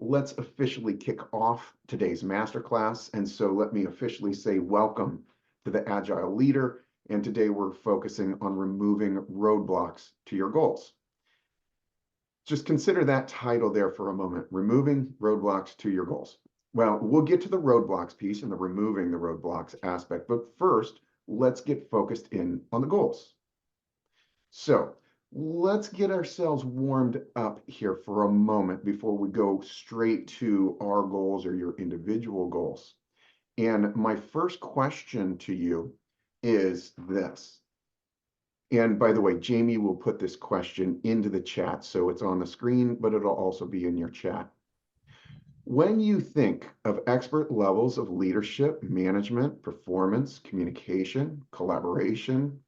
let's officially kick off today's masterclass. And so let me officially say welcome to the Agile Leader. And today we're focusing on removing roadblocks to your goals. Just consider that title there for a moment, removing roadblocks to your goals. Well, we'll get to the roadblocks piece and the removing the roadblocks aspect, but first, let's get focused in on the goals. So let's get ourselves warmed up here for a moment before we go straight to our goals or your individual goals. And my first question to you is this. And by the way, Jamie will put this question into the chat, so it's on the screen, but it'll also be in your chat. When you think of expert levels of leadership, management, performance, communication, collaboration,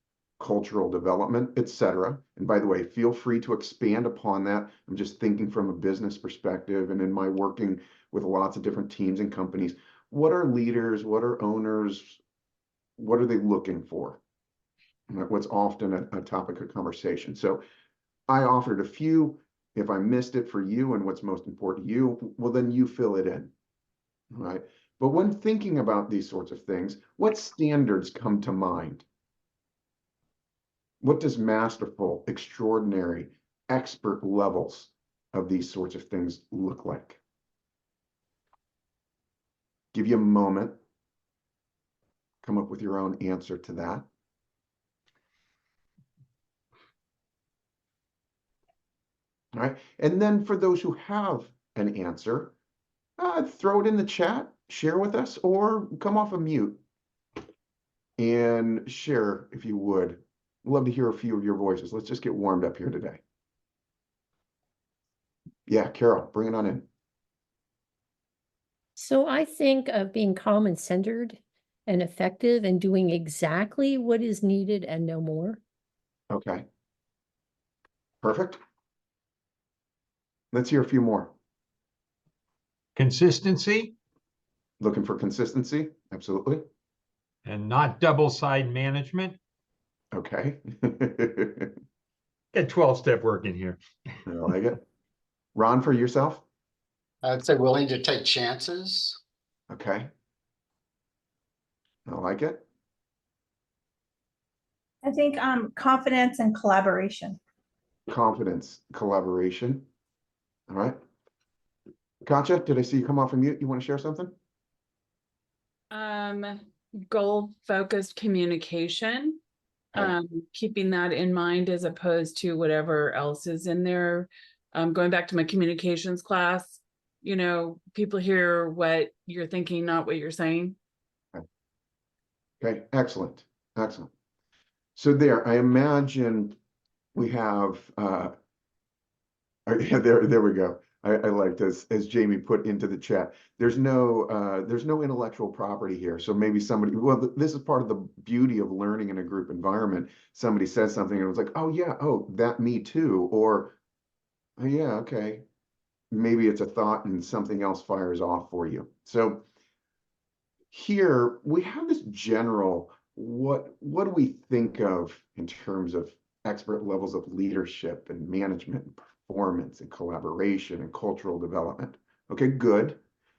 cultural development, etc. And by the way, feel free to expand upon that. I'm just thinking from a business perspective and in my working with lots of different teams and companies. What are leaders? What are owners? What are they looking for? What's often a topic of conversation. So I offered a few. If I missed it for you and what's most important to you, well, then you fill it in, right? But when thinking about these sorts of things, what standards come to mind? What does masterful, extraordinary, expert levels of these sorts of things look like? Give you a moment. Come up with your own answer to that. All right. And then for those who have an answer, throw it in the chat, share with us, or come off of mute and share if you would. Love to hear a few of your voices. Let's just get warmed up here today. Yeah, Carol, bring it on in. So I think of being calm and centered and effective and doing exactly what is needed and no more. Okay. Perfect. Let's hear a few more. Consistency. Looking for consistency? Absolutely. And not double-side management. Okay. Get 12-step work in here. I like it. Ron, for yourself? I'd say willing to take chances. Okay. I like it. I think confidence and collaboration. Confidence, collaboration. All right. Katja, did I see you come off of mute? You want to share something? Goal-focused communication. Okay. Keeping that in mind as opposed to whatever else is in there. Going back to my communications class, you know, people hear what you're thinking, not what you're saying. Okay, excellent, excellent. So there, I imagine we have, yeah, there we go. I like this, as Jamie put into the chat. There's no intellectual property here. So maybe somebody, well, this is part of the beauty of learning in a group environment. Somebody says something and it was like, oh yeah, oh, that me too. Or, oh, yeah, okay. Maybe it's a thought and something else fires off for you. So here we have this general, what do we think of in terms of expert levels of leadership and management and performance and collaboration and cultural development? Okay, good.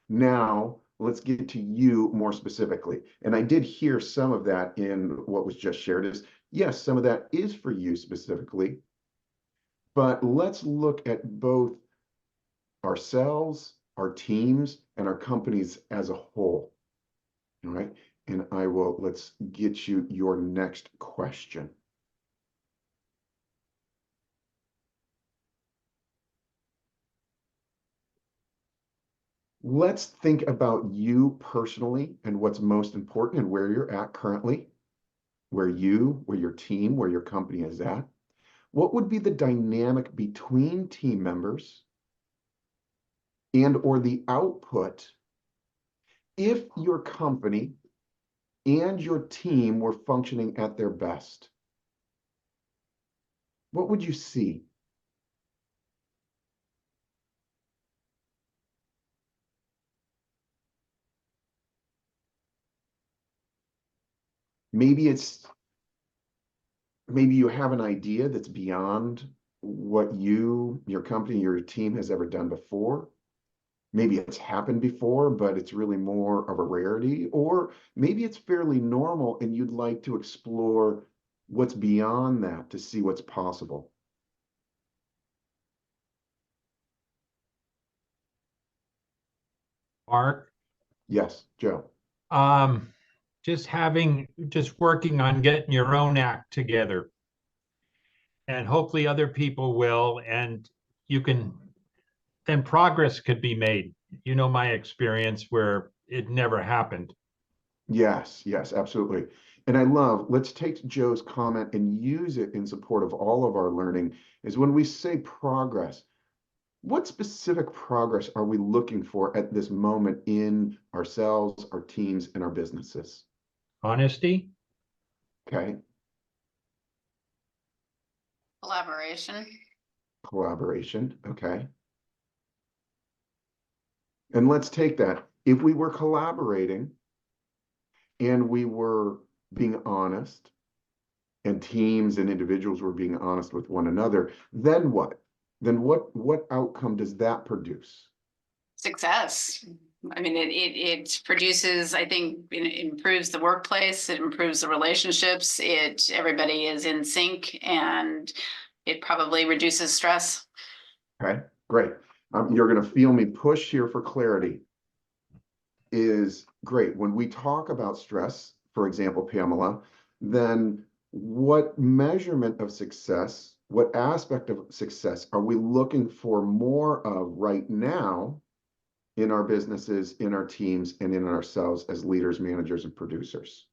Now let's get to you more specifically. And I did hear some of that in what was just shared is, yes, some of that is for you specifically, but let's look at both ourselves, our teams, and our companies as a whole. All right. And let's get you your next question. Let's think about you personally and what's most important and where you're at currently, where your team, where your company is at. What would be the dynamic between team members and or the output if your company and your team were functioning at their best? What would you see? Maybe you have an idea that's beyond what your company, your team has ever done before. maybe it's happened before, but it's really more of a rarity, or maybe it's fairly normal and you'd like to explore what's beyond that to see what's possible. Mark, Yes, Joe. um, just working on getting your own act together. And hopefully other people will, and you can, then progress could be made. You know, my experience where it never happened. Yes, yes, absolutely. And I love, let's take Joe's comment and use it in support of all of our learning, is when we say progress, what specific progress are we looking for at this moment in ourselves, our teams, and our businesses? Honesty, Okay, Collaboration. collaboration, okay. And let's take that. If we were collaborating and we were being honest, and teams and individuals were being honest with one another, then what? Then what outcome does that produce? Success. I mean, it produces, I think, it improves the workplace, it improves the relationships, everybody is in sync, and it probably reduces stress. Okay, great. You're going to feel me push here for clarity. Is great. When we talk about stress, for example, Pamela, then what measurement of success, what aspect of success are we looking for more of right now in our businesses, in our teams, and in ourselves as leaders, managers, and producers?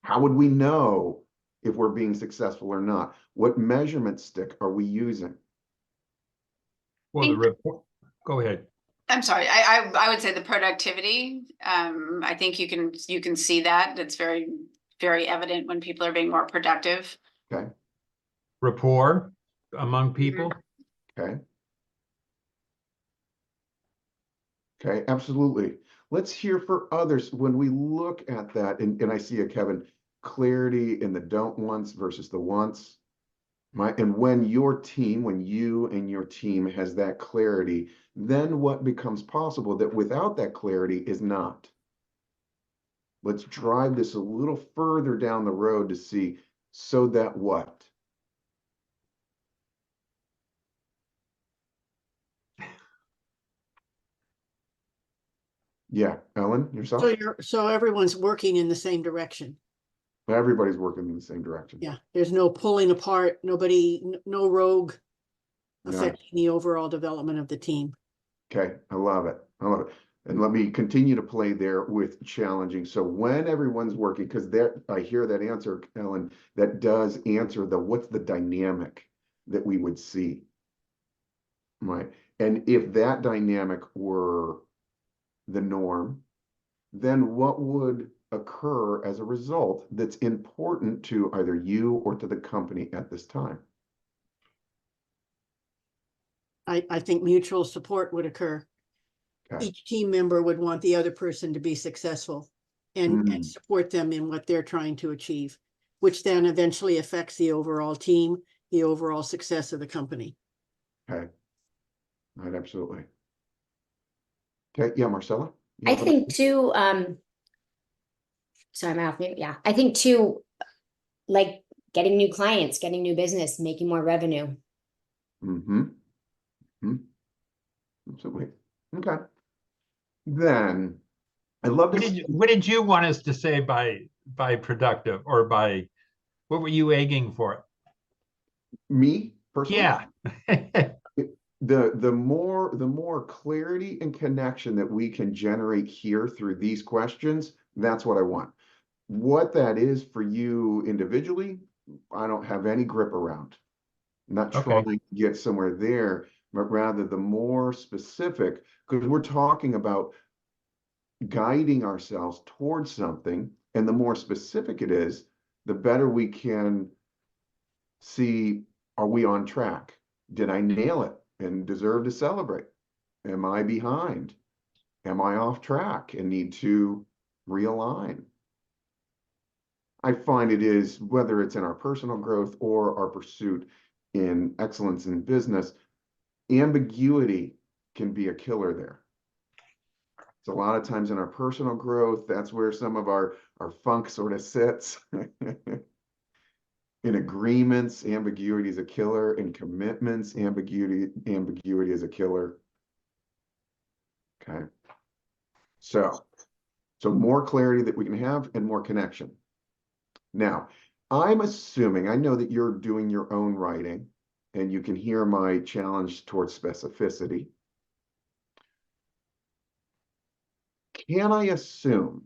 How would we know if we're being successful or not? What measurement stick are we using? well, the report, go ahead. I'm sorry, I would say the productivity. I think you can see that. It's very, very evident when people are being more productive. Okay, Rapport among people. okay. Okay, absolutely. Let's hear for others when we look at that, and I see a Kevin, clarity in the don't wants versus the wants. And when your team, when you and your team has that clarity, then what becomes possible that without that clarity is not. Let's drive this a little further down the road to see, so that what? Yeah, Ellen, yourself? So everyone's working in the same direction. Everybody's working in the same direction. Yeah, there's no pulling apart, no rogue No. affecting the overall development of the team. Okay, I love it. I love it. And let me continue to play there with challenging. So when everyone's working, because there I hear that answer, Ellen, that does answer the what's the dynamic that we would see. Right. And if that dynamic were the norm, then what would occur as a result that's important to either you or to the company at this time? I think mutual support would occur. Okay. Each team member would want the other person to be successful and support them in what they're trying to achieve, which then eventually affects the overall team, the overall success of the company. Okay. Right, absolutely. Okay, yeah, Marcella? I think too, sorry, I'm off mute. Yeah, I think too, like getting new clients, getting new business, making more revenue. Mm-hmm. Absolutely. Okay. Then I love to What did you want us to say by productive, or by what were you egging for? me personally. Yeah. The more clarity and connection that we can generate here through these questions, that's what I want. What that is for you individually, I don't have any grip around. I'm not Okay. trying to get somewhere there, but rather the more specific, because we're talking about guiding ourselves towards something, and the more specific it is, the better we can see, are we on track? Did I nail it and deserve to celebrate? Am I behind? Am I off track and need to realign? I find it is, whether it's in our personal growth or our pursuit in excellence in business, ambiguity can be a killer there. So a lot of times in our personal growth, that's where some of our funk sort of sits. In agreements, ambiguity is a killer. In commitments, ambiguity is a killer. Okay. So more clarity that we can have and more connection. Now, I'm assuming, I know that you're doing your own writing and you can hear my challenge towards specificity. Can I assume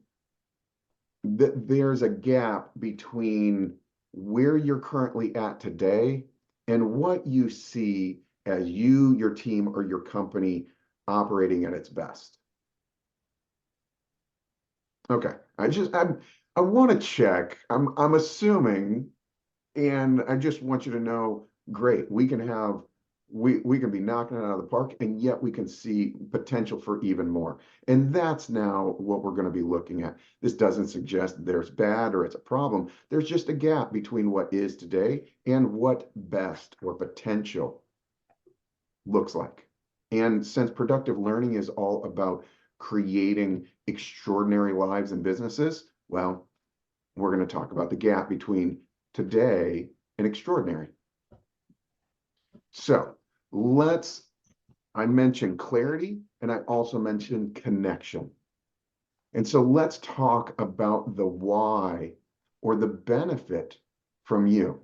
that there's a gap between where you're currently at today and what you see as you, your team, or your company operating at its best? Okay, I want to check. I'm assuming, and I just want you to know, great, we can be knocking it out of the park, and yet we can see potential for even more. And that's now what we're going to be looking at. This doesn't suggest that there's bad or it's a problem. There's just a gap between what is today and what best or potential looks like. And since productive learning is all about creating extraordinary lives and businesses, well, we're going to talk about the gap between today and extraordinary. So I mentioned clarity and I also mentioned connection. And so let's talk about the why or the benefit from you.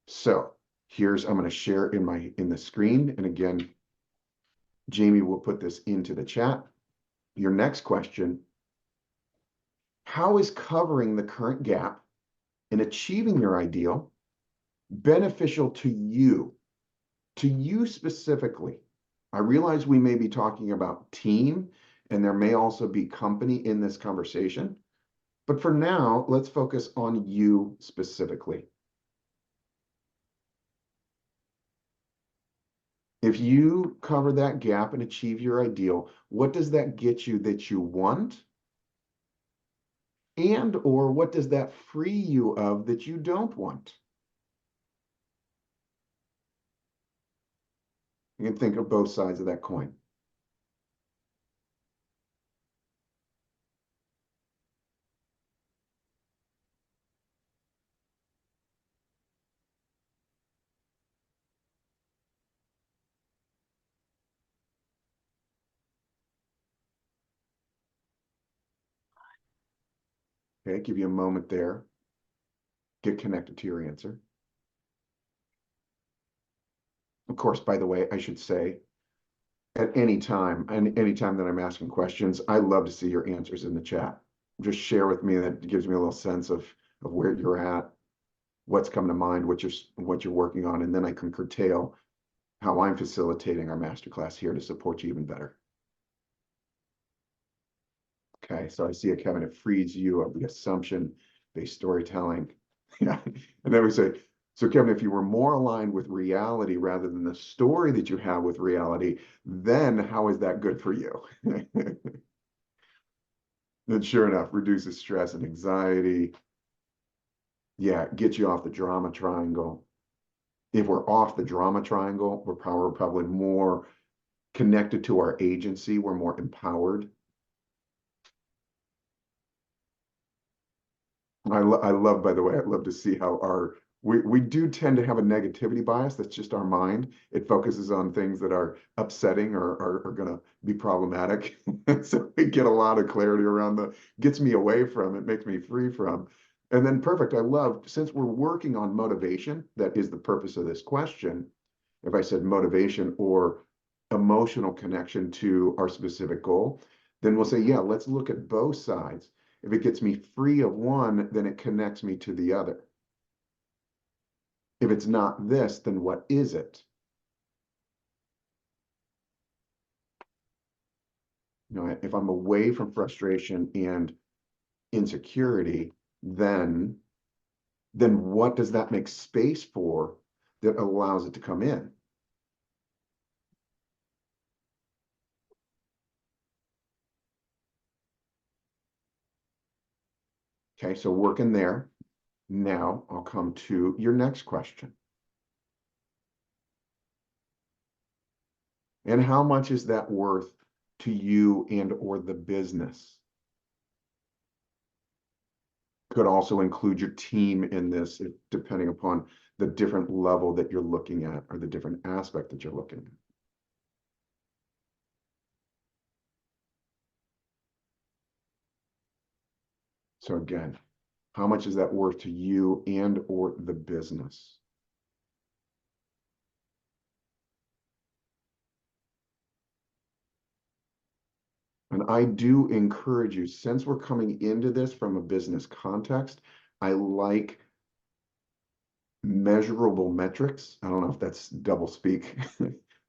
So I'm going to share in the screen. And again, Jamie will put this into the chat. Your next question: how is covering the current gap in achieving your ideal beneficial to you specifically? I realize we may be talking about team and there may also be company in this conversation, but for now, let's focus on you specifically. If you cover that gap and achieve your ideal, what does that get you that you want? And or what does that free you of that you don't want? You can think of both sides of that coin. Okay, give you a moment there. Get connected to your answer. Of course, by the way, I should say, at any time that I'm asking questions, I love to see your answers in the chat. Just share with me. That gives me a little sense of where you're at, what's coming to mind, what you're working on, and then I can curtail how I'm facilitating our masterclass here to support you even better. Okay, so I see it, Kevin. It frees you of the assumption-based storytelling. Yeah, and then we say, so Kevin, if you were more aligned with reality rather than the story that you have with reality, then how is that good for you? And sure enough, reduces stress and anxiety. Yeah, get you off the drama triangle. If we're off the drama triangle, we're probably more connected to our agency. We're more empowered. I love, by the way, I love to see how we do tend to have a negativity bias. That's just our mind. It focuses on things that are upsetting or are going to be problematic. So we get a lot of clarity around gets me away from, it makes me free from. And then perfect. I love, since we're working on motivation, that is the purpose of this question. If I said motivation or emotional connection to our specific goal, then we'll say, yeah, let's look at both sides. If it gets me free of one, then it connects me to the other. If it's not this, then what is it? You know, if I'm away from frustration and insecurity, then what does that make space for that allows it to come in? Okay, so working there. Now I'll come to your next question. And how much is that worth to you and or the business? Could also include your team in this, depending upon the different level that you're looking at or the different aspect that you're looking at. So again, how much is that worth to you and or the business? And I do encourage you, since we're coming into this from a business context, I like measurable metrics. I don't know if that's double speak.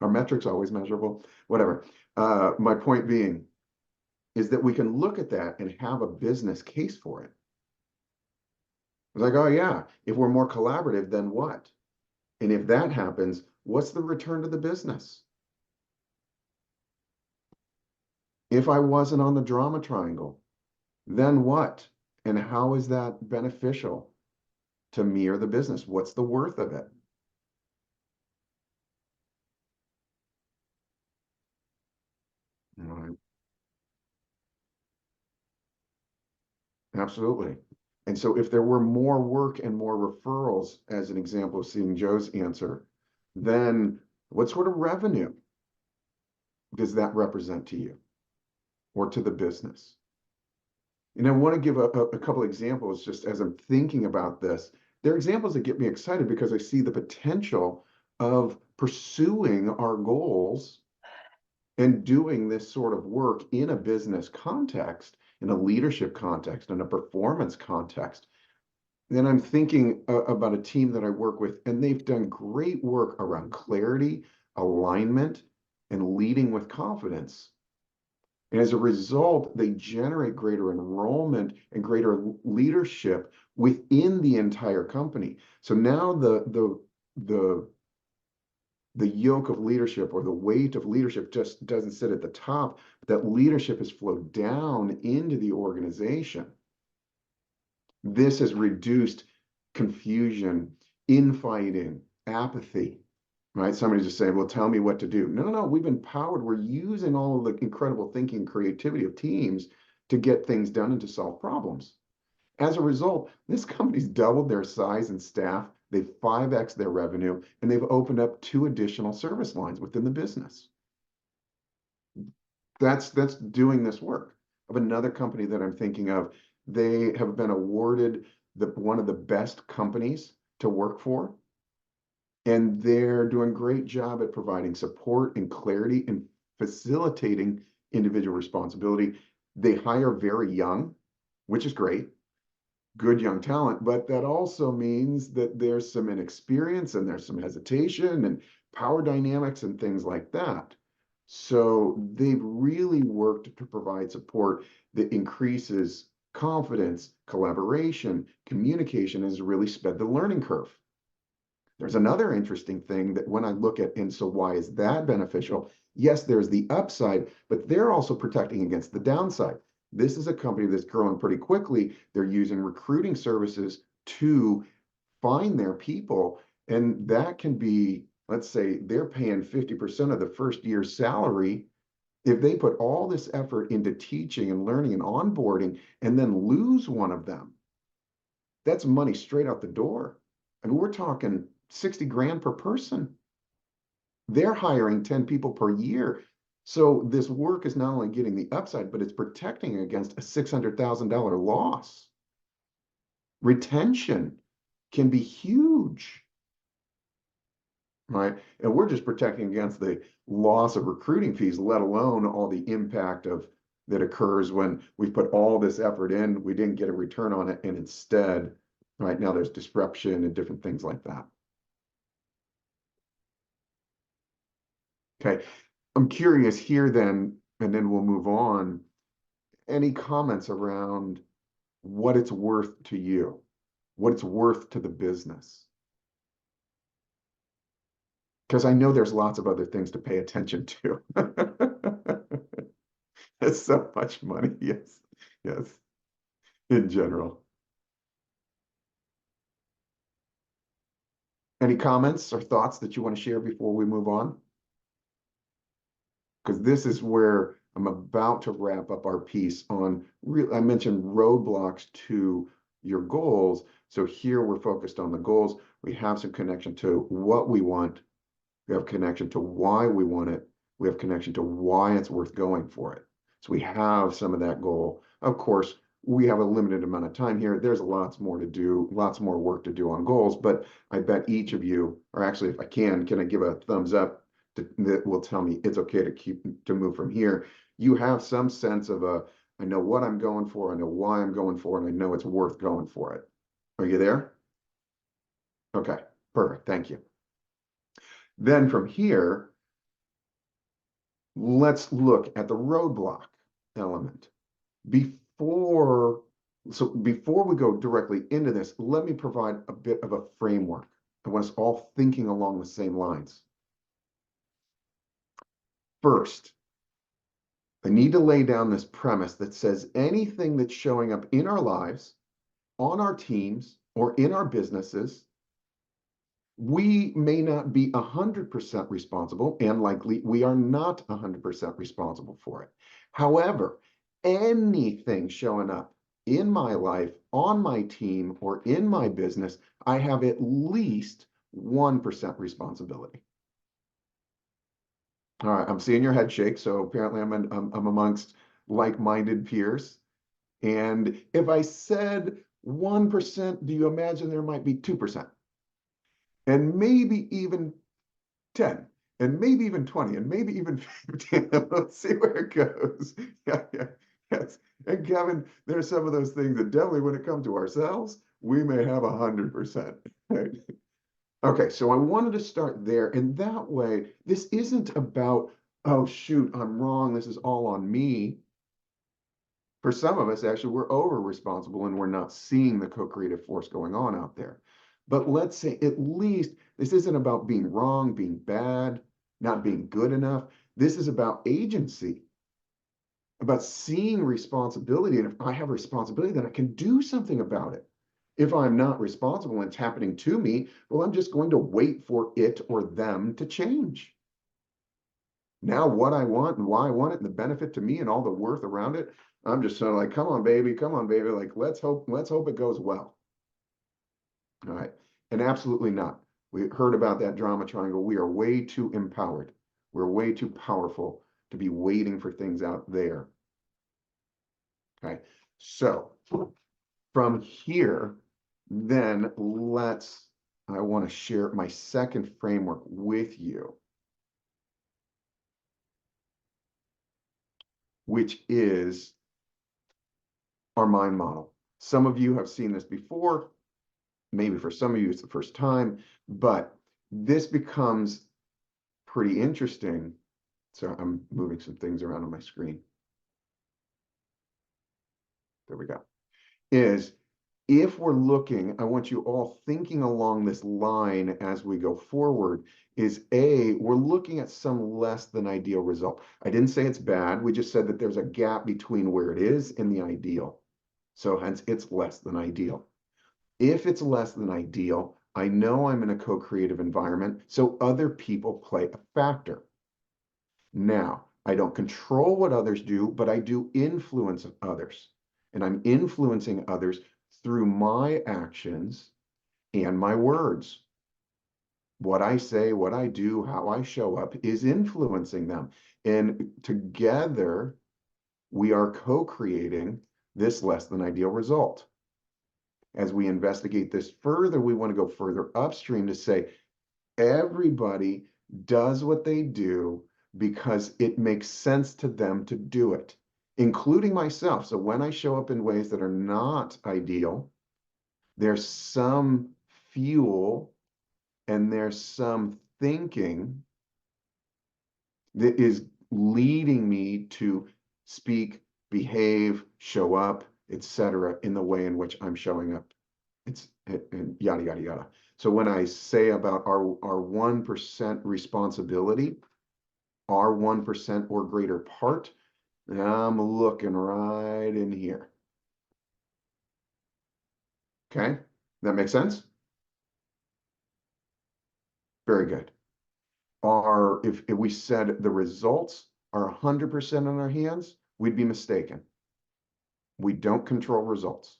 Are metrics always measurable? Whatever. My point being is that we can look at that and have a business case for it. It's like, oh yeah, if we're more collaborative, then what? And if that happens, what's the return to the business? If I wasn't on the drama triangle, then what? And how is that beneficial to me or the business? What's the worth of it? All right. Absolutely. And so if there were more work and more referrals, as an example of seeing Joe's answer, then what sort of revenue does that represent to you or to the business? And I want to give a couple examples just as I'm thinking about this. They're examples that get me excited because I see the potential of pursuing our goals and doing this sort of work in a business context, in a leadership context, in a performance context. Then I'm thinking about a team that I work with, and they've done great work around clarity, alignment, and leading with confidence. And as a result, they generate greater enrollment and greater leadership within the entire company. So now the yoke of leadership or the weight of leadership just doesn't sit at the top, that leadership has flowed down into the organization. This has reduced confusion, infighting, apathy, right? Somebody just saying, well, tell me what to do. No, we've empowered. We're using all of the incredible thinking, creativity of teams to get things done and to solve problems. As a result, this company's doubled their size and staff. They've 5x their revenue, and they've opened up 2 additional service lines within the business. That's doing this work. Of another company that I'm thinking of, they have been awarded one of the best companies to work for. And they're doing a great job at providing support and clarity and facilitating individual responsibility. They hire very young, which is great. Good young talent, but that also means that there's some inexperience and there's some hesitation and power dynamics and things like that. So they've really worked to provide support that increases confidence, collaboration, communication, has really sped the learning curve. There's another interesting thing that when I look at, and so why is that beneficial? Yes, there's the upside, but they're also protecting against the downside. This is a company that's growing pretty quickly. They're using recruiting services to find their people. And that can be, let's say they're paying 50% of the first year's salary. If they put all this effort into teaching and learning and onboarding and then lose one of them, that's money straight out the door. I mean, we're talking 60 grand per person. They're hiring 10 people per year. So this work is not only getting the upside, but it's protecting against a $600,000 loss. Retention can be huge, right? And we're just protecting against the loss of recruiting fees, let alone all the impact that occurs when we put all this effort in, we didn't get a return on it, and instead, right now there's disruption and different things like that. Okay, I'm curious here then, and then we'll move on. Any comments around what it's worth to you, what it's worth to the business? Because I know there's lots of other things to pay attention to. It's so much money, yes, in general. Any comments or thoughts that you want to share before we move on? because this is where I'm about to wrap up our piece on I mentioned roadblocks to your goals. So here we're focused on the goals. We have some connection to what we want. We have connection to why we want it. We have connection to why it's worth going for it. So we have some of that goal. Of course, we have a limited amount of time here. There's lots more to do, lots more work to do on goals, but I bet each of you, or actually if I can I give a thumbs up that will tell me it's okay to move from here. You have some sense of I know what I'm going for, I know why I'm going for it, and I know it's worth going for it. Are you there? Okay, perfect, thank you. Then from here, let's look at the roadblock element. Before we go directly into this, let me provide a bit of a framework. I want us all thinking along the same lines. First, I need to lay down this premise that says anything that's showing up in our lives, on our teams, or in our businesses, we may not be 100% responsible, and likely we are not 100% responsible for it. However, anything showing up in my life, on my team, or in my business, I have at least 1% responsibility. All right, I'm seeing your head shake, so apparently I'm amongst like-minded peers. And if I said 1%, do you imagine there might be 2%? And maybe even 10, and maybe even 20, and maybe even 15. Let's see where it goes. Yeah, yes. And Kevin, there's some of those things that definitely when it comes to ourselves, we may have 100%. Right? Okay, so I wanted to start there. And that way, this isn't about, oh, shoot, I'm wrong. This is all on me. For some of us, actually, we're over responsible and we're not seeing the co-creative force going on out there. But let's say at least this isn't about being wrong, being bad, not being good enough. This is about agency, about seeing responsibility. And if I have responsibility, then I can do something about it. If I'm not responsible and it's happening to me, well, I'm just going to wait for it or them to change. Now, what I want and why I want it and the benefit to me and all the worth around it, I'm just sort of like, come on, baby. Like, let's hope it goes well. All right. And absolutely not. We heard about that drama triangle. We are way too empowered. We're way too powerful to be waiting for things out there. Okay. So from here, then I want to share my second framework with you, which is our mind model. Some of you have seen this before. Maybe for some of you, it's the first time, but this becomes pretty interesting. So I'm moving some things around on my screen. There we go. If we're looking, I want you all thinking along this line as we go forward, we're looking at some less than ideal result. I didn't say it's bad. We just said that there's a gap between where it is and the ideal. So hence it's less than ideal. If it's less than ideal, I know I'm in a co-creative environment, so other people play a factor. Now, I don't control what others do, but I do influence others. And I'm influencing others through my actions and my words. What I say, what I do, how I show up is influencing them. And together, we are co-creating this less than ideal result. As we investigate this further, we want to go further upstream to say everybody does what they do because it makes sense to them to do it, including myself. So when I show up in ways that are not ideal, there's some fuel and there's some thinking that is leading me to speak, behave, show up, etc., in the way in which I'm showing up. And yada, yada, yada. So when I say about our 1% responsibility, our 1% or greater part, I'm looking right in here. Okay, that makes sense? Very good. If we said the results are 100% in our hands, we'd be mistaken. We don't control results,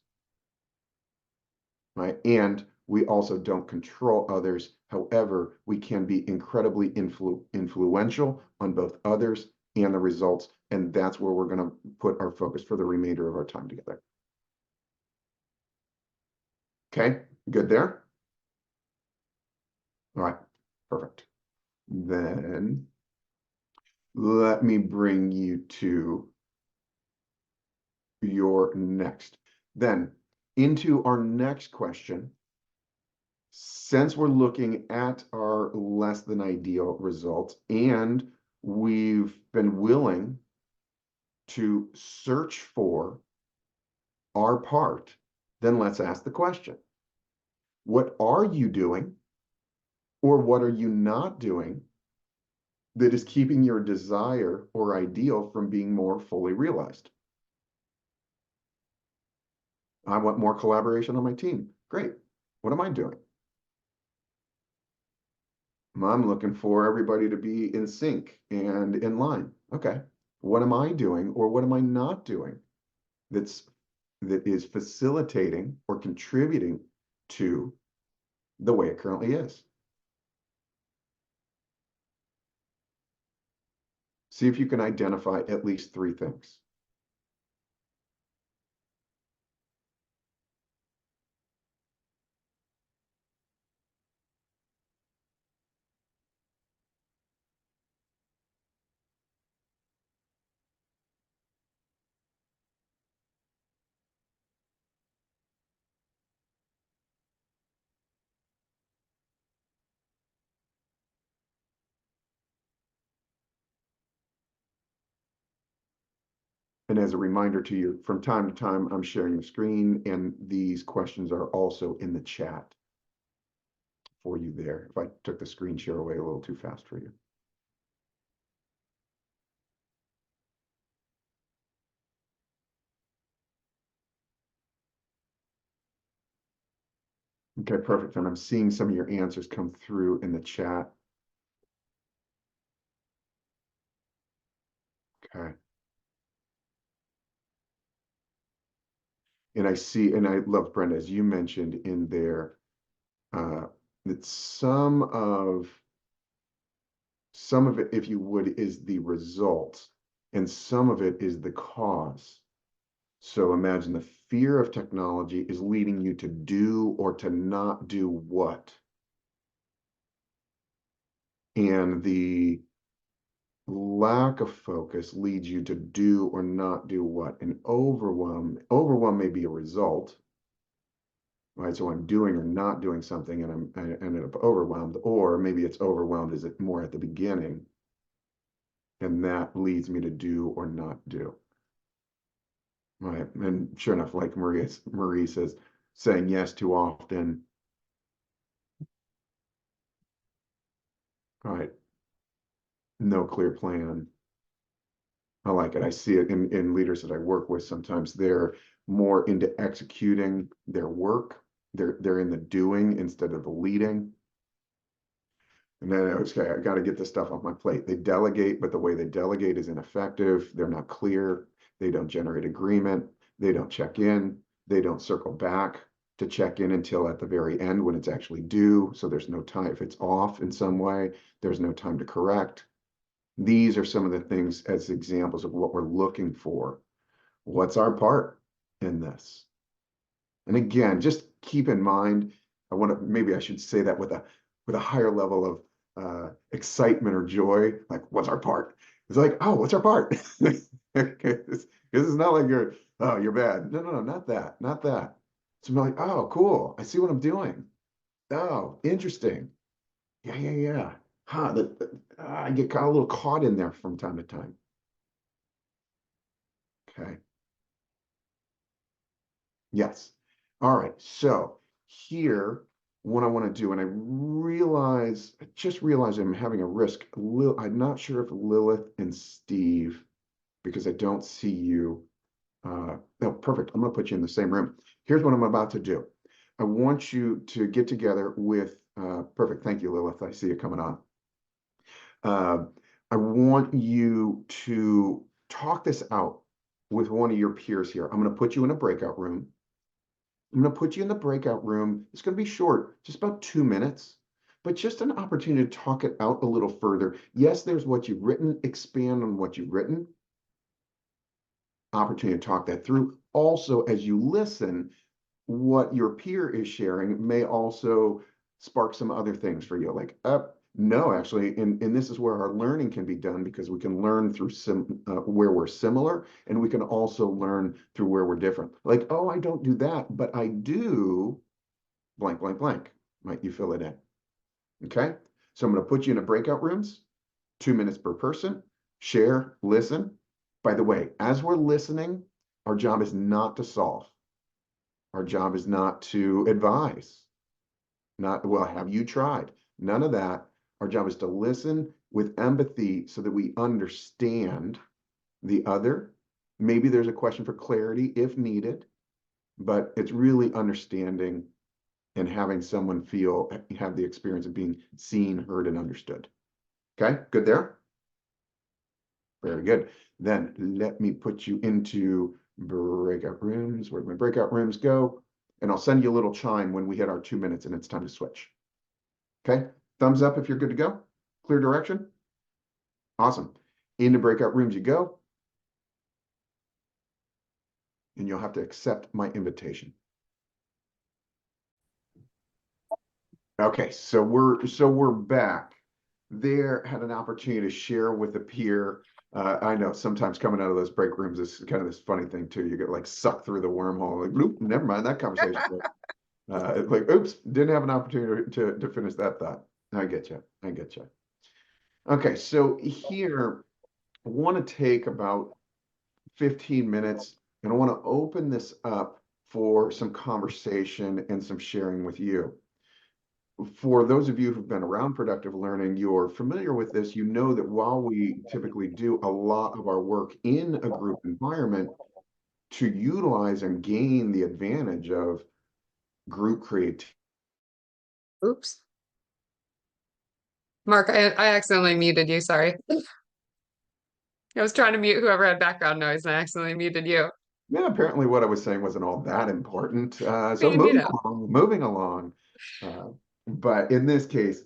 right? And we also don't control others. However, we can be incredibly influential on both others and the results. And that's where we're going to put our focus for the remainder of our time together. Okay, good there? All right, perfect. Then let me bring you to your next. Then into our next question. Since we're looking at our less than ideal results and we've been willing to search for our part, then let's ask the question. What are you doing or what are you not doing that is keeping your desire or ideal from being more fully realized? I want more collaboration on my team. Great. What am I doing? I'm looking for everybody to be in sync and in line. Okay. What am I doing or what am I not doing that is facilitating or contributing to the way it currently is? See if you can identify at least 3 things. And as a reminder to you, from time to time, I'm sharing the screen and these questions are also in the chat for you there. If I took the screen share away a little too fast for you. Okay, perfect. And I'm seeing some of your answers come through in the chat. Okay. And I see, and I love, Brenda, as you mentioned in there, that some of it, if you would, is the result, and some of it is the cause. So imagine the fear of technology is leading you to do or to not do what? And the lack of focus leads you to do or not do what? And overwhelm may be a result, right? So I'm doing or not doing something and I ended up overwhelmed, or maybe it's overwhelmed is it more at the beginning, and that leads me to do or not do. Right. And sure enough, like Marie says, saying yes too often. Right. No clear plan. I like it. I see it in leaders that I work with. Sometimes they're more into executing their work. They're in the doing instead of the leading. And then, okay, I got to get this stuff off my plate. They delegate, but the way they delegate is ineffective. They're not clear. They don't generate agreement. They don't check in. They don't circle back to check in until at the very end when it's actually due. So there's no time. If it's off in some way, there's no time to correct. These are some of the things as examples of what we're looking for. What's our part in this? And again, just keep in mind, maybe I should say that with a higher level of excitement or joy, like what's our part? It's like, oh, what's our part? This is not like you're bad. No, not that. So I'm like, oh, cool. I see what I'm doing. Oh, interesting. Yeah. Huh, I get a little caught in there from time to time. Okay. Yes. All right. So here, what I want to do, and I just realized I'm having a risk. I'm not sure if Lilith and Steve, because I don't see you. No, perfect. I'm going to put you in the same room. Here's what I'm about to do. I want you to get together with, perfect. Thank you, Lilith. I see you coming on. I want you to talk this out with one of your peers here. I'm going to put you in a breakout room. I'm going to put you in the breakout room. It's going to be short, just about 2 minutes, but just an opportunity to talk it out a little further. Yes, there's what you've written. Expand on what you've written. Opportunity to talk that through. Also, as you listen, what your peer is sharing may also spark some other things for you, like, no, actually, and this is where our learning can be done, because we can learn through where we're similar, and we can also learn through where we're different. Like, oh, I don't do that, but I do blank, blank, blank. Might you fill it in? Okay, so I'm going to put you in a breakout rooms, 2 minutes per person, share, listen. By the way, as we're listening, our job is not to solve. Our job is not to advise. Not, well, have you tried? None of that. Our job is to listen with empathy so that we understand the other. Maybe there's a question for clarity if needed, but it's really understanding and having someone have the experience of being seen, heard, and understood. Okay, good there? Very good. Then let me put you into breakout rooms. Where do my breakout rooms go? And I'll send you a little chime when we hit our 2 minutes and it's time to switch. Okay, thumbs up if you're good to go. Clear direction. Awesome. Into breakout rooms you go. And you'll have to accept my invitation. Okay, so we're back. There had an opportunity to share with a peer. I know sometimes coming out of those break rooms is kind of this funny thing too. You get like sucked through the wormhole. Like, bloop, never mind that conversation. Like, oops, didn't have an opportunity to finish that thought. I get you. I get you. Okay, so here I want to take about 15 minutes and I want to open this up for some conversation and some sharing with you. For those of you who've been around productive learning, you're familiar with this. You know that while we typically do a lot of our work in a group environment, to utilize and gain the advantage of group creativity. Oops. Mark, I accidentally muted you, sorry. I was trying to mute whoever had background noise and I accidentally muted you. Yeah, apparently what I was saying wasn't all that important. So You moving along. But in this case,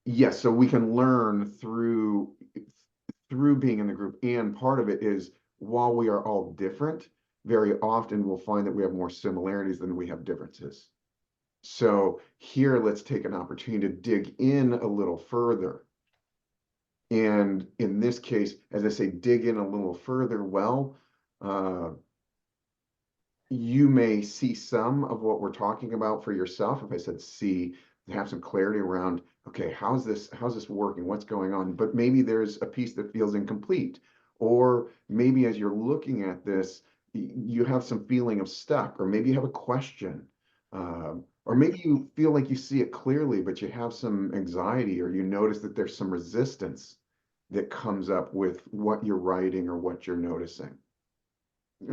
yes, so we can learn through being in the group, and part of it is while we are all different, very often we'll find that we have more similarities than we have differences. So here, let's take an opportunity to dig in a little further. And in this case, as I say, dig in a little further, well, you may see some of what we're talking about for yourself. If I said see, have some clarity around, okay, how's this working? What's going on? But maybe there's a piece that feels incomplete. Or maybe as you're looking at this, you have some feeling of stuck, or maybe you have a question. Or maybe you feel like you see it clearly, but you have some anxiety, or you notice that there's some resistance that comes up with what you're writing or what you're noticing.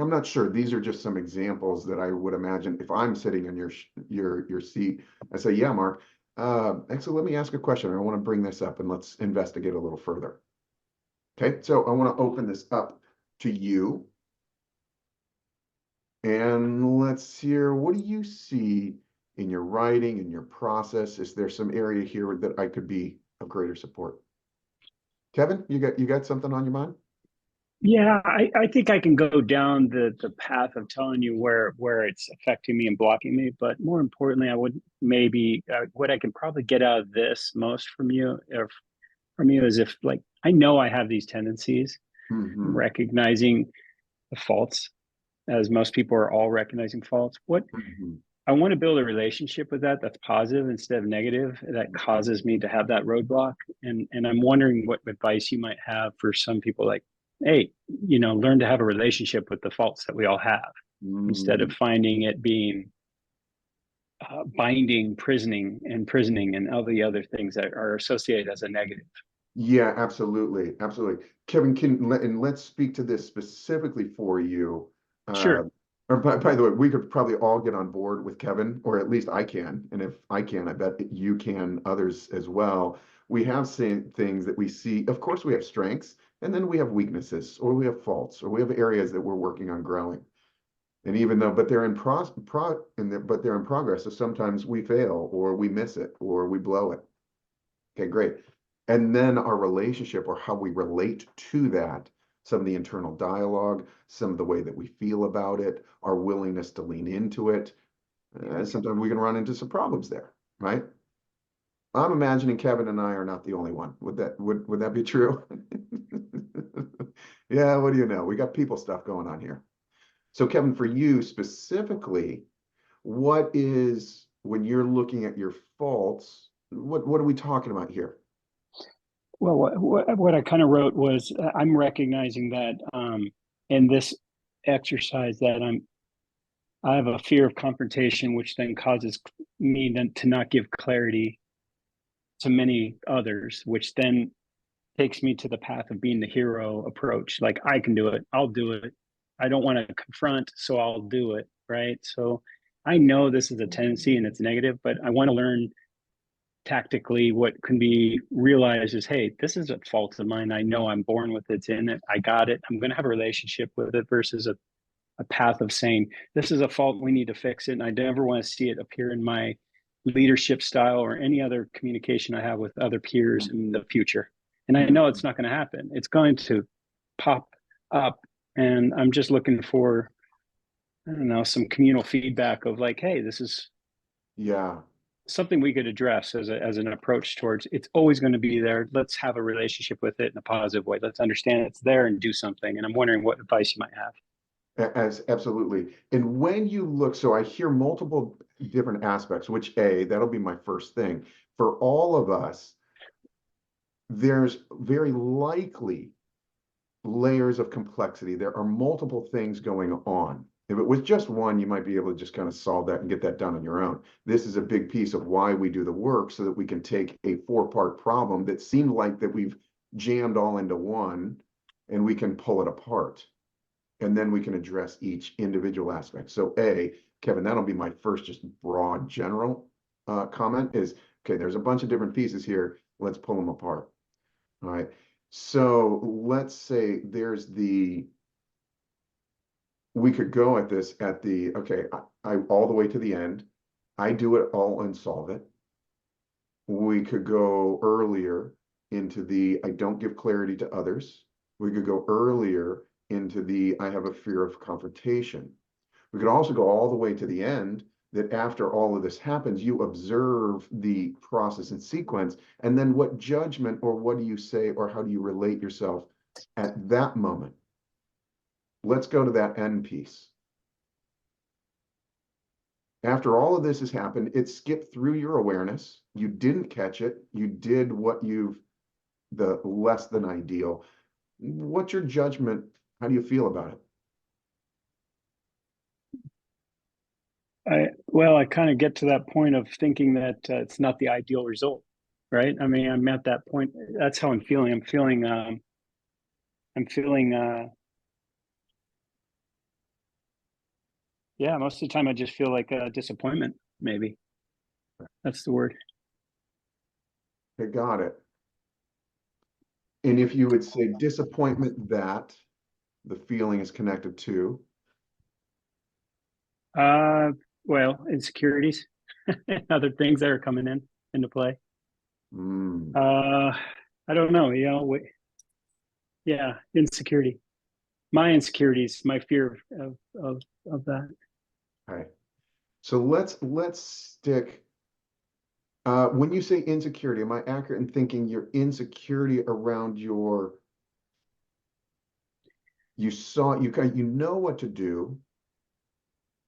I'm not sure. These are just some examples that I would imagine if I'm sitting in your seat. I say, yeah, Mark, actually, let me ask a question. I want to bring this up and let's investigate a little further. Okay, so I want to open this up to you. And let's hear, what do you see in your writing, in your process? Is there some area here that I could be of greater support? Kevin, you got something on your mind? Yeah, I think I can go down the path of telling you where it's affecting me and blocking me. But more importantly, I would maybe what I can probably get out of this most from you is if, like, I know I have these tendencies, recognizing the faults, as most people are all recognizing faults. I want to build a relationship with that's positive instead of negative, that causes me to have that roadblock. And I'm wondering what advice you might have for some people, like, hey, learn to have a relationship with the faults that we all have, instead of finding it being binding, prisoning, and all the other things that are associated as a negative. Yeah, absolutely. Absolutely. Kevin, let's speak to this specifically for you. Sure. Or by the way, we could probably all get on board with Kevin, or at least I can. And if I can, I bet you can, others as well. we have seen things that we see. Of course, we have strengths, and then we have weaknesses, or we have faults, or we have areas that we're working on growing. And even though, but they're in but they're in progress. So sometimes we fail, or we miss it, or we blow it. Okay, great. And then our relationship, or how we relate to that, some of the internal dialogue, some of the way that we feel about it, our willingness to lean into it. Sometimes we can run into some problems there, right? I'm imagining Kevin and I are not the only one. Would that be true? Yeah, what do you know? We got people stuff going on here. So Kevin, for you specifically, what is, when you're looking at your faults, what are we talking about here? Well, what I kind of wrote was I'm recognizing that in this exercise that I have a fear of confrontation, which then causes me then to not give clarity to many others, which then takes me to the path of being the hero approach. Like, I can do it. I'll do it. I don't want to confront, so I'll do it. Right. So I know this is a tendency and it's negative, but I want to learn tactically what can be realized is, hey, this is a fault of mine. I know I'm born with it. It's in it. I got it. I'm going to have a relationship with it, versus a path of saying, this is a fault, we need to fix it. And I never want to see it appear in my leadership style or any other communication I have with other peers in the future. And I know it's not going to happen. It's going to pop up. And I'm just looking for, I don't know, some communal feedback of like, hey, this is something we could address as an approach towards, it's always going to be there. Let's have a relationship with it in a positive way. Let's understand it's there and do something. And I'm wondering what advice you might have. Absolutely. And when you look, so I hear multiple different aspects, which that'll be my first thing. For all of us, there's very likely layers of complexity. There are multiple things going on. If it was just one, you might be able to just kind of solve that and get that done on your own. This is a big piece of why we do the work, so that we can take a 4-part problem that seemed like that we've jammed all into one, and we can pull it apart. And then we can address each individual aspect. So Kevin, that'll be my first just broad general comment is, okay, there's a bunch of different pieces here. Let's pull them apart. All right. So let's say there's we could go at this at the, okay, I all the way to the end. I do it all and solve it. We could go earlier into the, I don't give clarity to others. We could go earlier into the, I have a fear of confrontation. We could also go all the way to the end, that after all of this happens, you observe the process and sequence, and then what judgment or what do you say or how do you relate yourself at that moment? Let's go to that end piece. After all of this has happened, it skipped through your awareness. You didn't catch it. You did what the less than ideal. What's your judgment? How do you feel about it? I kind of get to that point of thinking that it's not the ideal result, right? I mean, I'm at that point. That's how I'm feeling. I'm feeling, yeah, most of the time I just feel like disappointment, maybe. That's the word. I got it. And if you would say disappointment, that the feeling is connected to? Well, insecurities, other things that are coming into play. I don't know, yeah, insecurity. My insecurities, my fear of that. All right. So let's stick. When you say insecurity, am I accurate in thinking your insecurity around you know what to do,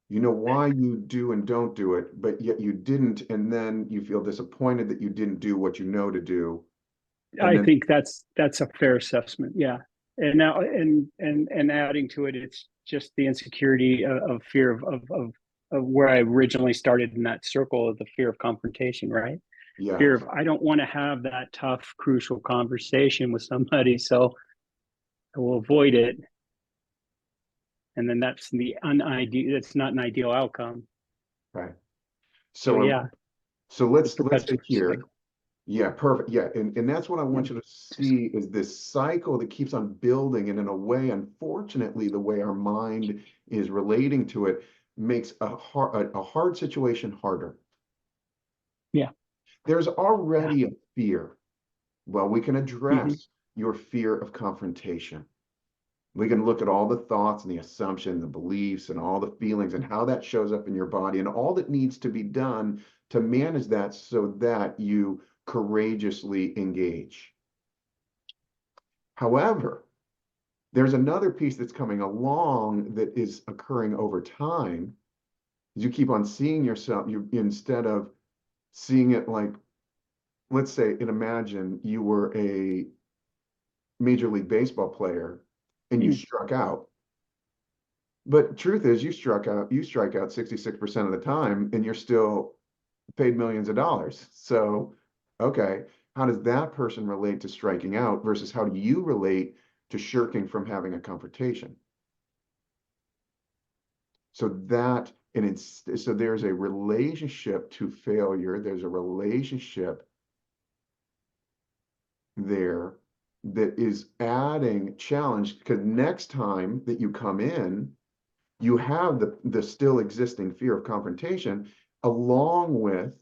you know why you do and don't do it, but yet you didn't, and then you feel disappointed that you didn't do what you know to do. I think that's a fair assessment. Yeah. And now, and adding to it, it's just the insecurity of fear of where I originally started in that circle of the fear of confrontation, right? Yeah. Fear of, I don't want to have that tough, crucial conversation with somebody, so I will avoid it. And then that's that's not an ideal outcome. Right. So yeah. So let's say here, Yeah, perfect. Yeah, and that's what I want you to see is this cycle that keeps on building. And in a way, unfortunately, the way our mind is relating to it makes a hard situation harder. Yeah. There's already a fear. Well, we can Mhm. address your fear of confrontation. We can look at all the thoughts and the assumptions, the beliefs, and all the feelings and how that shows up in your body and all that needs to be done to manage that so that you courageously engage. However, there's another piece that's coming along that is occurring over time. You keep on seeing yourself, you instead of seeing it like, let's say, and imagine you were a Major League Baseball player and you struck out. But truth is, you strike out 66% of the time, and you're still paid millions of dollars. So, okay, how does that person relate to striking out versus how do you relate to shirking from having a confrontation? So that, and it's so there's a relationship to failure. There's a relationship there that is adding challenge because next time that you come in, you have the still existing fear of confrontation along with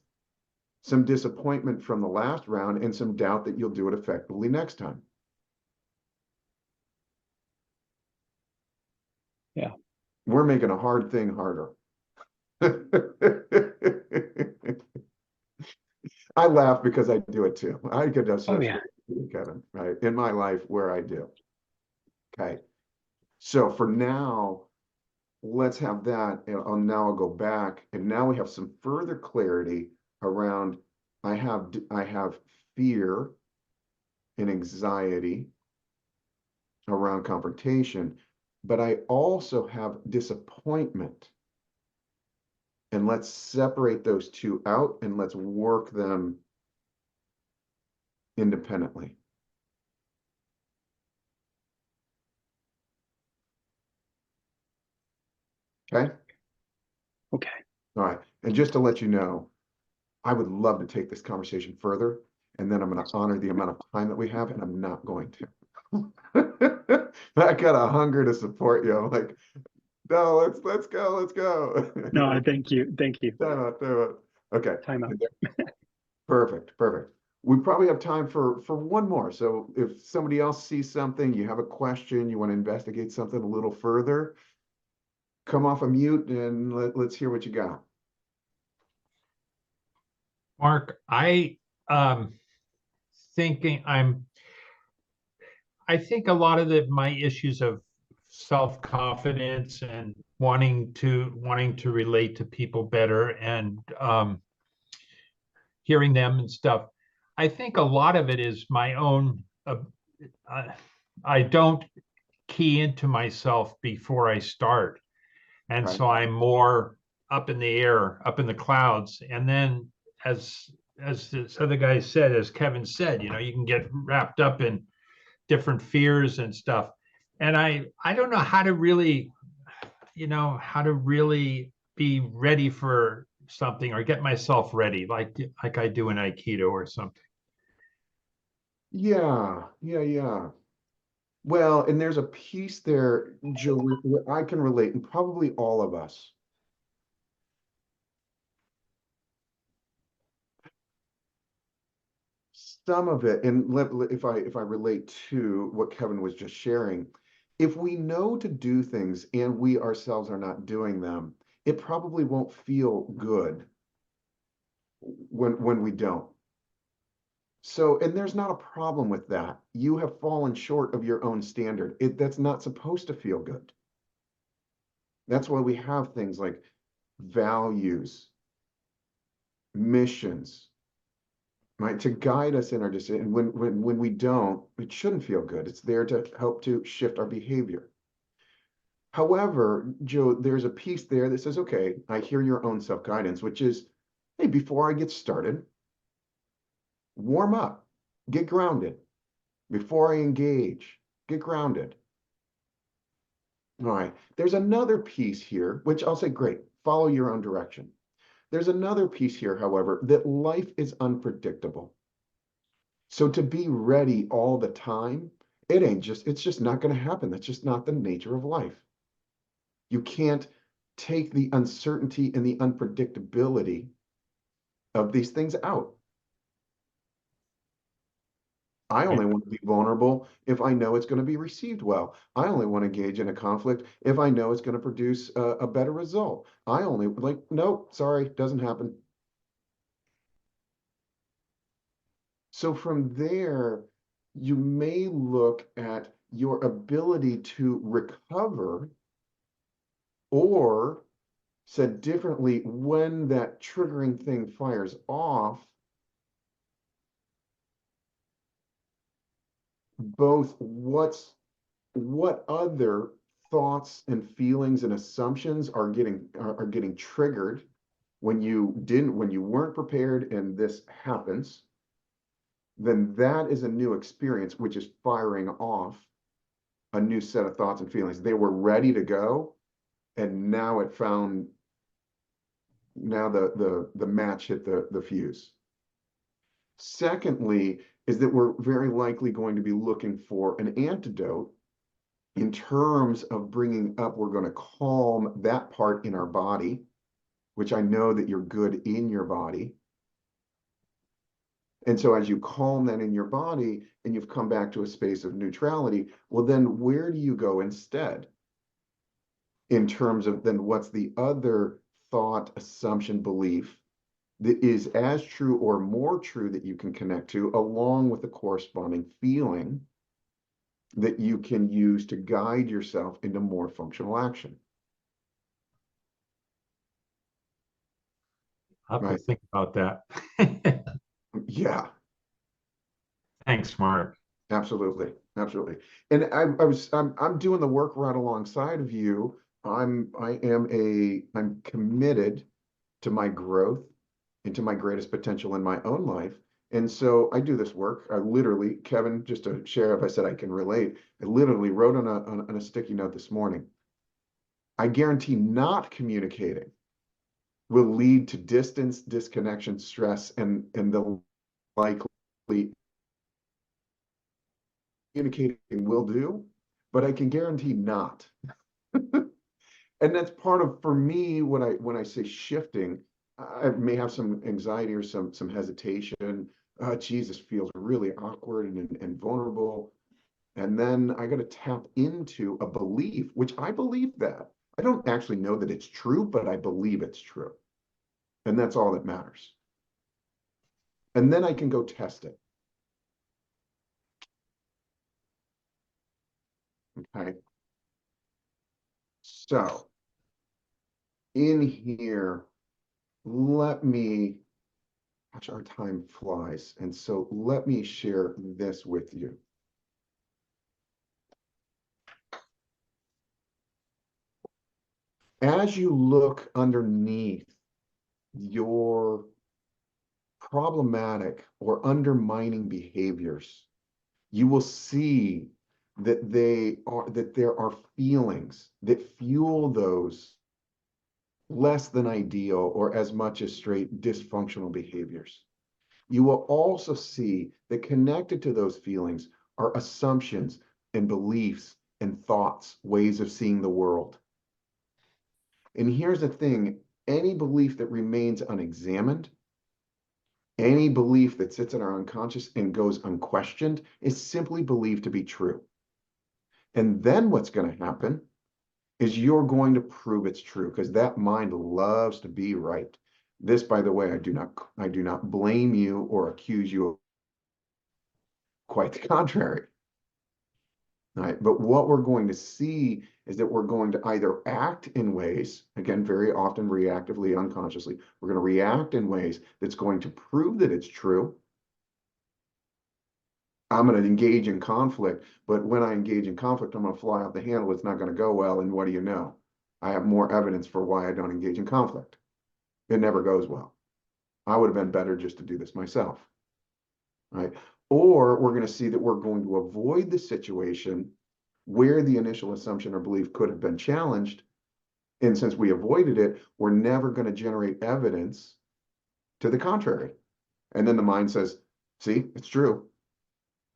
some disappointment from the last round and some doubt that you'll do it effectively next time. Yeah. We're making a hard thing harder. I laugh because I do it too. I could associate with Kevin, right? In my life where I do. Okay. So for now, let's have that. And I'll go back. And now we have some further clarity around I have fear and anxiety around confrontation, but I also have disappointment. And let's separate those two out and let's work them independently. Okay? Okay. All right. And just to let you know, I would love to take this conversation further, and then I'm going to honor the amount of time that we have, and I'm not going to. I got a hunger to support you. I'm like, no, let's go. No, thank you. Thank you. Time out. Okay. Time out. Perfect. We probably have time for one more. So if somebody else sees something, you have a question, you want to investigate something a little further, come off a mute and let's hear what you got. Mark, I think a lot of my issues of self-confidence and wanting to relate to people better and hearing them and stuff. I think a lot of it is my own. I don't key into myself before I start, and Right. so I'm more up in the air, up in the clouds, and then as this other guy said, as Kevin said, you can get wrapped up in different fears and stuff. And I don't know how to really, be ready for something or get myself ready like I do in Aikido or something. Yeah. Well, and there's a piece there, Joe, where I can relate, and probably all of us. Some of it, and if I relate to what Kevin was just sharing, if we know to do things and we ourselves are not doing them, it probably won't feel good when we don't. So, and there's not a problem with that. You have fallen short of your own standard. That's not supposed to feel good. That's why we have things like values, missions, right? To guide us in our decision. When we don't, it shouldn't feel good. It's there to help to shift our behavior. However, Joe, there's a piece there that says, okay, I hear your own self-guidance, which is, hey, before I get started, warm up, get grounded. Before I engage, get grounded. All right, there's another piece here, which I'll say, great, follow your own direction. There's another piece here, however, that life is unpredictable. So to be ready all the time, it's just not going to happen. That's just not the nature of life. You can't take the uncertainty and the unpredictability of these things out. I only want to be vulnerable if I know it's going to be received well. I only want to engage in a conflict if I know it's going to produce a better result. I only like, nope, sorry, doesn't happen. So from there, you may look at your ability to recover, or said differently, when that triggering thing fires off, both what other thoughts and feelings and assumptions are getting triggered when you weren't prepared and this happens, then that is a new experience which is firing off a new set of thoughts and feelings. They were ready to go, and now the match hit the fuse. Secondly, is that we're very likely going to be looking for an antidote in terms of bringing up, we're going to calm that part in our body, which I know that you're good in your body. And so as you calm that in your body and you've come back to a space of neutrality, well, then where do you go instead? In terms of then what's the other thought, assumption, belief that is as true or more true that you can connect to, along with the corresponding feeling that you can use to guide yourself into more functional action. I'll have to Right. think about that. Yeah, Thanks, Mark. absolutely. Absolutely. And I'm doing the work right alongside of you. I'm committed to my growth and to my greatest potential in my own life. And so I do this work. I literally, Kevin, just to share, if I said I can relate, I literally wrote on a sticky note this morning. I guarantee not communicating will lead to distance, disconnection, stress, and the likely communicating will do, but I can guarantee not. And that's part of, for me, when I say shifting, I may have some anxiety or some hesitation. Jesus, feels really awkward and vulnerable. And then I got to tap into a belief, which I believe that. I don't actually know that it's true, but I believe it's true. And that's all that matters. And then I can go test it. Okay. So in here, let me, watch, our time flies. And so let me share this with you. As you look underneath your problematic or undermining behaviors, you will see that there are feelings that fuel those less than ideal or as much as straight dysfunctional behaviors. You will also see that connected to those feelings are assumptions and beliefs and thoughts, ways of seeing the world. And here's the thing, any belief that remains unexamined, any belief that sits in our unconscious and goes unquestioned, is simply believed to be true. And then what's going to happen is you're going to prove it's true, because that mind loves to be right. This, by the way, I do not blame you or accuse you of, quite the contrary. Right? But what we're going to see is that we're going to either act in ways, again, very often reactively, unconsciously, we're going to react in ways that's going to prove that it's true. I'm going to engage in conflict, but when I engage in conflict, I'm going to fly off the handle. It's not going to go well. And what do you know? I have more evidence for why I don't engage in conflict. It never goes well. I would have been better just to do this myself. Right? Or we're going to see that we're going to avoid the situation where the initial assumption or belief could have been challenged. And since we avoided it, we're never going to generate evidence to the contrary. And then the mind says, see, it's true.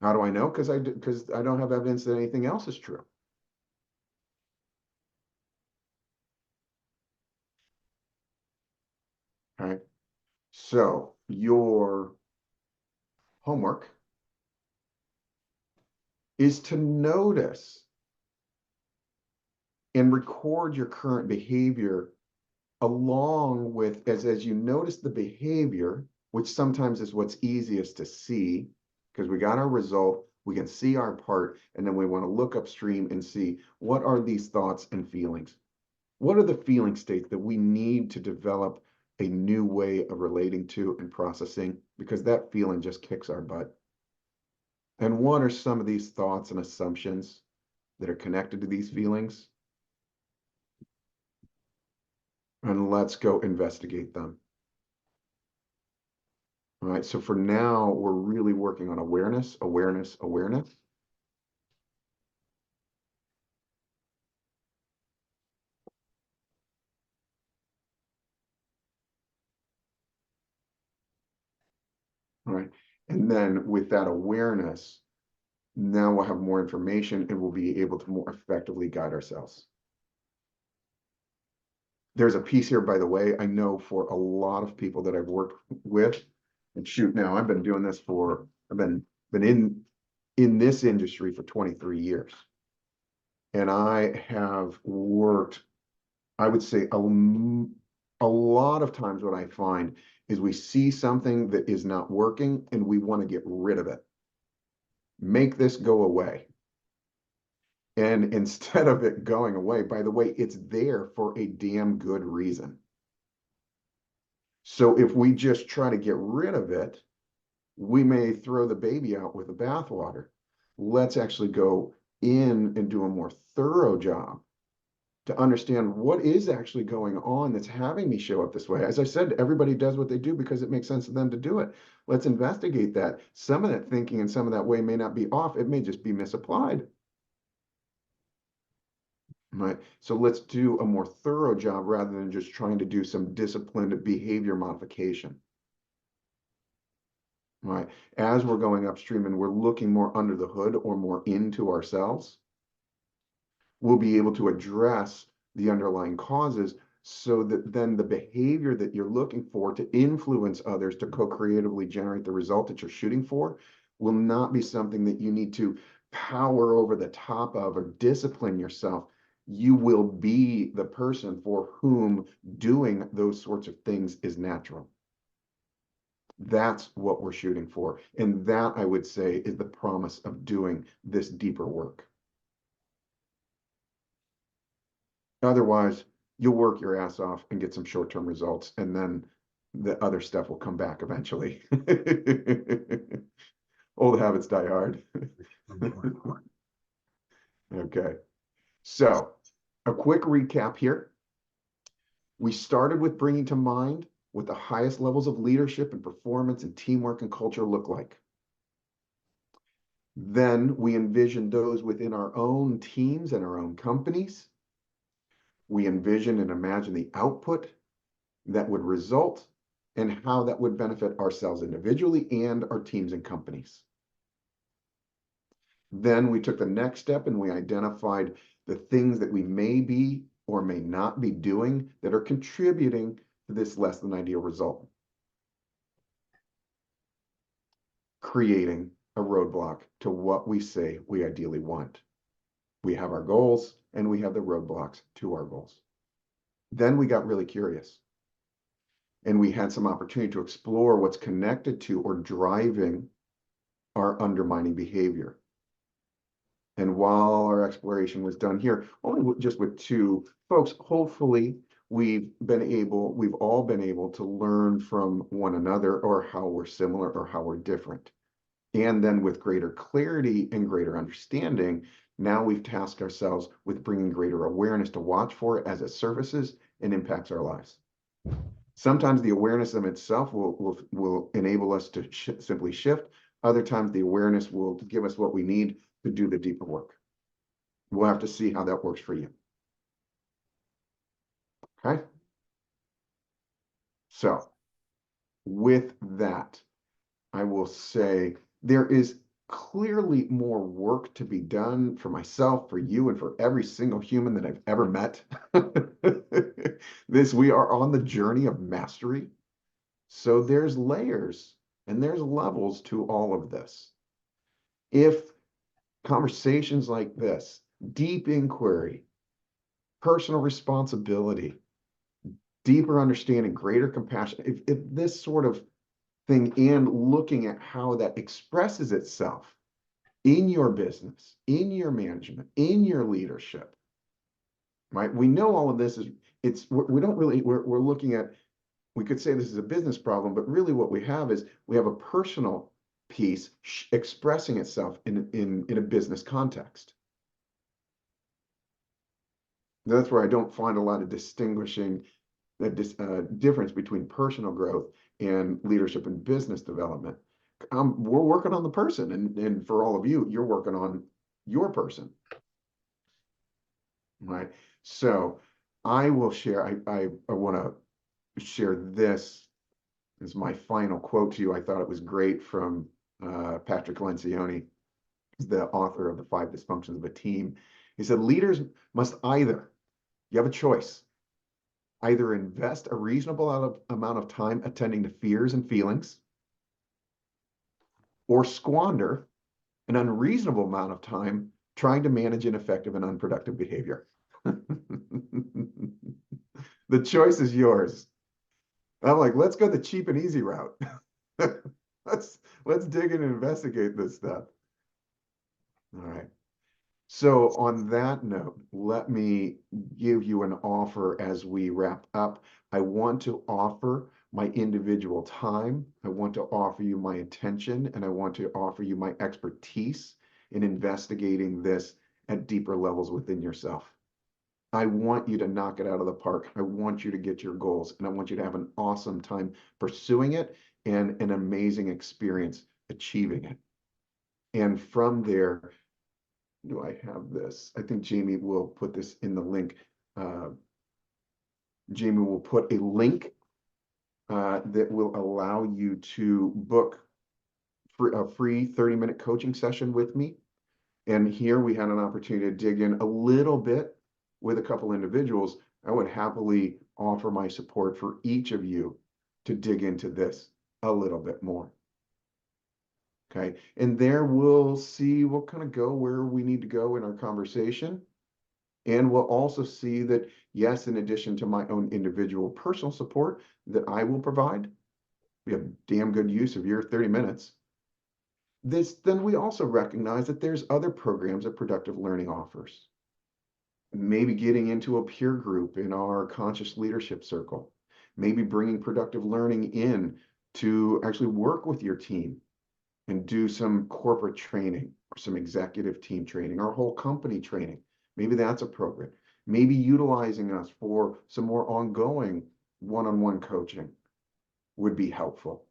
How do I know? Because I don't have evidence that anything else is true. Okay. So your homework is to notice and record your current behavior along with, as you notice the behavior, which sometimes is what's easiest to see, because we got our result, we can see our part, and then we want to look upstream and see what are these thoughts and feelings. What are the feeling states that we need to develop a new way of relating to and processing, because that feeling just kicks our butt. And what are some of these thoughts and assumptions that are connected to these feelings? And let's go investigate them. All right, so for now, we're really working on awareness, awareness, awareness. All right, and then with that awareness, now we'll have more information and we'll be able to more effectively guide ourselves. There's a piece here, by the way, I know for a lot of people that I've worked with, and shoot, now I've been doing this I've been in this industry for 23 years. And I have worked, I would say a lot of times what I find is we see something that is not working and we want to get rid of it. Make this go away. And instead of it going away, by the way, it's there for a damn good reason. So if we just try to get rid of it, we may throw the baby out with the bathwater. Let's actually go in and do a more thorough job to understand what is actually going on that's having me show up this way. As I said, everybody does what they do because it makes sense to them to do it. Let's investigate that. Some of that thinking and some of that way may not be off. It may just be misapplied. Right. So let's do a more thorough job rather than just trying to do some disciplined behavior modification. Right. As we're going upstream and we're looking more under the hood or more into ourselves, we'll be able to address the underlying causes so that then the behavior that you're looking for to influence others to co-creatively generate the result that you're shooting for will not be something that you need to power over the top of or discipline yourself. You will be the person for whom doing those sorts of things is natural. That's what we're shooting for. And that, I would say, is the promise of doing this deeper work. Otherwise, you'll work your ass off and get some short-term results, and then the other stuff will come back eventually. Old habits die hard. Okay. So, a quick recap here. We started with bringing to mind what the highest levels of leadership and performance and teamwork and culture look like. Then we envisioned those within our own teams and our own companies. We envision and imagine the output that would result and how that would benefit ourselves individually and our teams and companies. Then we took the next step and we identified the things that we may be or may not be doing that are contributing to this less than ideal result, creating a roadblock to what we say we ideally want. We have our goals and we have the roadblocks to our goals. Then we got really curious and we had some opportunity to explore what's connected to or driving our undermining behavior. And while our exploration was done here, only just with two folks, hopefully we've all been able to learn from one another or how we're similar or how we're different. And then with greater clarity and greater understanding, now we've tasked ourselves with bringing greater awareness to watch for it as it surfaces and impacts our lives. Sometimes the awareness of itself will enable us to simply shift. Other times the awareness will give us what we need to do the deeper work. We'll have to see how that works for you. Okay? So, with that, I will say there is clearly more work to be done for myself, for you, and for every single human that I've ever met. We are on the journey of mastery. So there's layers and there's levels to all of this. If conversations like this, deep inquiry, personal responsibility, deeper understanding, greater compassion, if this sort of thing, and looking at how that expresses itself in your business, in your management, in your leadership, right? We know all of this we don't really, we're looking at, we could say this is a business problem, but really what we have is we have a personal piece expressing itself in a business context. That's where I don't find a lot of distinguishing difference between personal growth and leadership and business development. We're working on the person, and for all of you, you're working on your person, right? So I will share, I want to share this as my final quote to you. I thought it was great from Patrick Lencioni, the author of The 5 Dysfunctions of a Team. He said, leaders must either, you have a choice, either invest a reasonable amount of time attending to fears and feelings, or squander an unreasonable amount of time trying to manage ineffective and unproductive behavior. The choice is yours. I'm like, let's go the cheap and easy route. Let's dig in and investigate this stuff. All right. So on that note, let me give you an offer as we wrap up. I want to offer my individual time. I want to offer you my attention, and I want to offer you my expertise in investigating this at deeper levels within yourself. I want you to knock it out of the park. I want you to get your goals, and I want you to have an awesome time pursuing it and an amazing experience achieving it. And from there, do I have this? I think Jamie will put this in the link. Jamie will put a link that will allow you to book a free 30-minute coaching session with me. And here we had an opportunity to dig in a little bit with a couple individuals. I would happily offer my support for each of you to dig into this a little bit more. Okay, and there we'll see, we'll kind of go where we need to go in our conversation. And we'll also see that, yes, in addition to my own individual personal support that I will provide, we have damn good use of your 30 minutes. Then we also recognize that there's other programs that Productive Learning offers. Maybe getting into a peer group in our conscious leadership circle, maybe bringing Productive Learning in to actually work with your team and do some corporate training or some executive team training or whole company training. Maybe that's appropriate. Maybe utilizing us for some more ongoing one-on-one coaching would be helpful.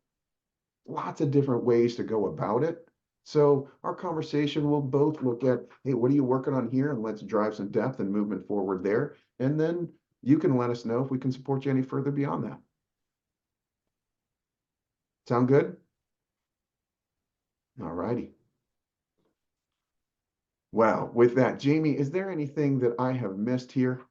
Lots of different ways to go about it. So our conversation will both look at, hey, what are you working on here? And let's drive some depth and movement forward there. And then you can let us know if we can support you any further beyond that. Sound good? All righty. Well, with that, Jamie, is there anything that I have missed here?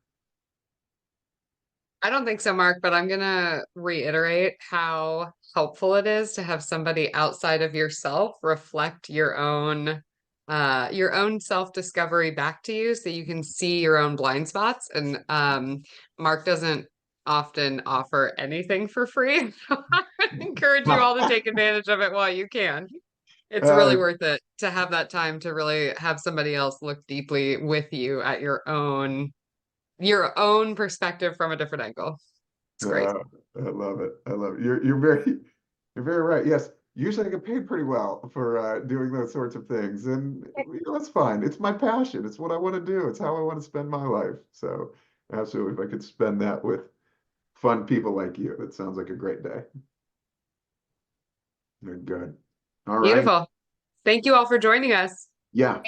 I don't think so, Mark, but I'm gonna reiterate how helpful it is to have somebody outside of yourself reflect your own self-discovery back to you so you can see your own blind spots. And Mark doesn't often offer anything for free. So I would encourage you all to take advantage of it while you can. It's really worth it to have that time to really have somebody else look deeply with you at your own perspective from a different angle. It's great. I love it. I love it. You're very right. Yes, usually I get paid pretty well for doing those sorts of things, and that's fine. It's my passion. It's what I want to do. It's how I want to spend my life. So absolutely, if I could spend that with fun people like you, that sounds like a great day. Good. All right. Beautiful. Thank you all for joining us. Yeah.